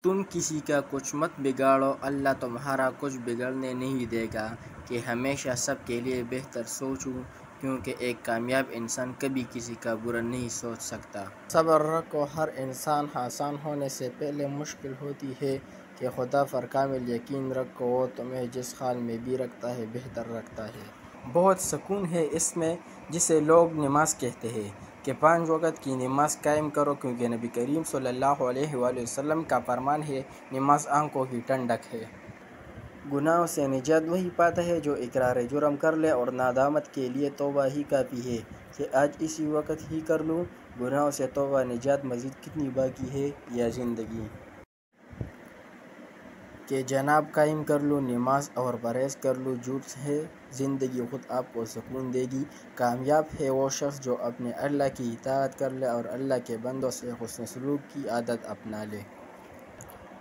تم کسی کا کچھ مت بگاڑو، اللہ تمہارا کچھ بگڑنے نہیں دے گا کہ ہمیشہ سب کے لیے بہتر سوچو، کیونکہ ایک کامیاب انسان کبھی کسی کا برا نہیں سوچ سکتا۔ صبر رکھو، ہر انسان آسان ہونے سے پہلے مشکل ہوتی ہے کہ خدا پر کامل یقین رکھو، وہ تمہیں جس حال میں بھی رکھتا ہے بہتر رکھتا ہے۔ بہت سکون ہے اس میں جسے لوگ نماز کہتے ہیں کہ 5 وقت کی نماز قائم کرو، کیونکہ نبی کریم صلی اللہ علیہ وآلہ وسلم کا فرمان ہے، نماز آنکھوں کی ٹھنڈک ہے۔ گناہوں سے نجات وہی پاتا ہے جو اقرار جرم کر لے، اور ندامت کے لیے توبہ ہی کافی ہے کہ آج اسی وقت ہی کر لوں۔ گناہوں سے توبہ نجات مزید کتنی باقی ہے یا زندگی کہ جناب قائم کر لوں، نماز اور پرہیز کر لوں، جھوٹ ہے زندگی خود آپ کو سکون دے گی۔ کامیاب ہے وہ شخص جو اپنے اللہ کی اطاعت کر لے اور اللہ کے بندوں سے حسن سلوک کی عادت اپنا لے۔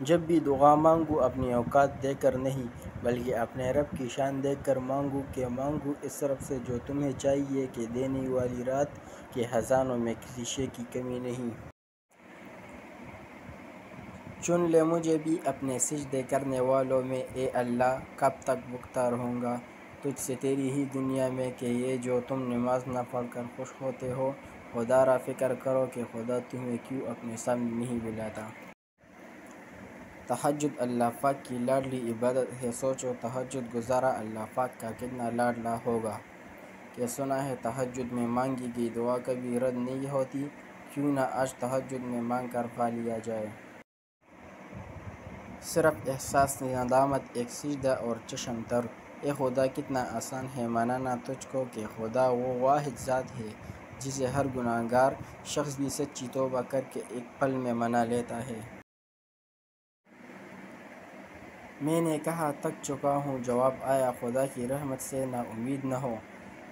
جب بھی دعا مانگو اپنی اوقات دیکھ کر نہیں، بلکہ اپنے رب کی شان دیکھ کر مانگو کہ مانگو اس رب سے جو تمہیں چاہیے کہ دینے والی رات کے خزانوں میں کسی شے کی کمی نہیں۔ چن لے مجھے بھی اپنے سجدے کرنے والوں میں، اے اللہ کب تک بکتا رہوں گا تجھ سے تیری ہی دنیا میں، کہ یہ جو تم نماز نہ پڑھ کر خوش ہوتے ہو، خدا را فکر کرو کہ خدا تمہیں کیوں اپنے سامنے نہیں بلاتا۔ تہجد اللہ پاک کی لاڈلی عبادت ہے، سوچو تہجد گزارا اللہ پاک کا کتنا لاڈلا ہوگا، کہ سنا ہے تہجد میں مانگی گئی دعا کبھی رد نہیں ہوتی، کیوں نہ آج تہجد میں مانگ کر پا لیا جائے۔ صرف احساس ندامت، ایک سجدہ اور چشم تر، اے خدا کتنا آسان ہے منانا تجھ کو، کہ خدا وہ واحد ذات ہے جسے ہر گناہگار شخص بھی سچی توبہ کر کے ایک پل میں منا لیتا ہے۔ میں نے کہاں تک چکا ہوں، جواب آیا خدا کی رحمت سے نا امید نہ ہو،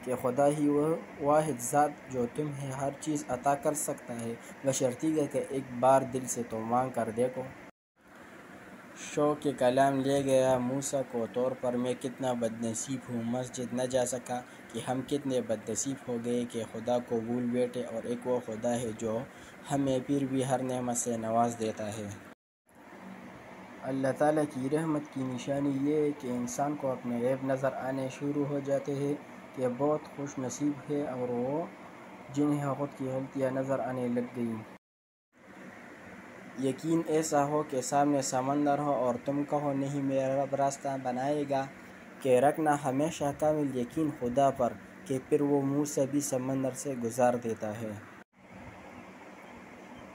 کہ خدا ہی وہ واحد ذات جو تمہیں ہر چیز عطا کر سکتا ہے، بشرطیکہ کہ ایک بار دل سے تو مانگ کر دیکھو۔ شوق کلام لے گیا موسیٰ کو طور پر، میں کتنا بد نصیب ہوں مسجد نہ جا سکا، کہ ہم کتنے بد نصیب ہو گئے کہ خدا کو بھول بیٹھے، اور ایک وہ خدا ہے جو ہمیں پھر بھی ہر نعمت سے نواز دیتا ہے۔ اللہ تعالیٰ کی رحمت کی نشانی یہ ہے کہ انسان کو اپنے عیب نظر آنے شروع ہو جاتے ہیں، کہ بہت خوش نصیب ہے اور وہ جنہیں خود کی غلطیاں نظر آنے لگ گئیں۔ یقین ایسا ہو کہ سامنے سمندر ہو اور تم کہو نہیں میرا رب راستہ بنائے گا، کہ رکھنا ہمیشہ کامل یقین خدا پر، کہ پھر وہ منہ سے بھی سمندر سے گزار دیتا ہے۔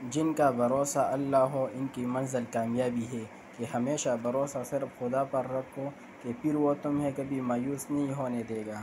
جن کا بھروسہ اللہ ہو ان کی منزل کامیابی ہے، کہ ہمیشہ بھروسہ صرف خدا پر رکھو، کہ پھر وہ تمہیں کبھی مایوس نہیں ہونے دے گا۔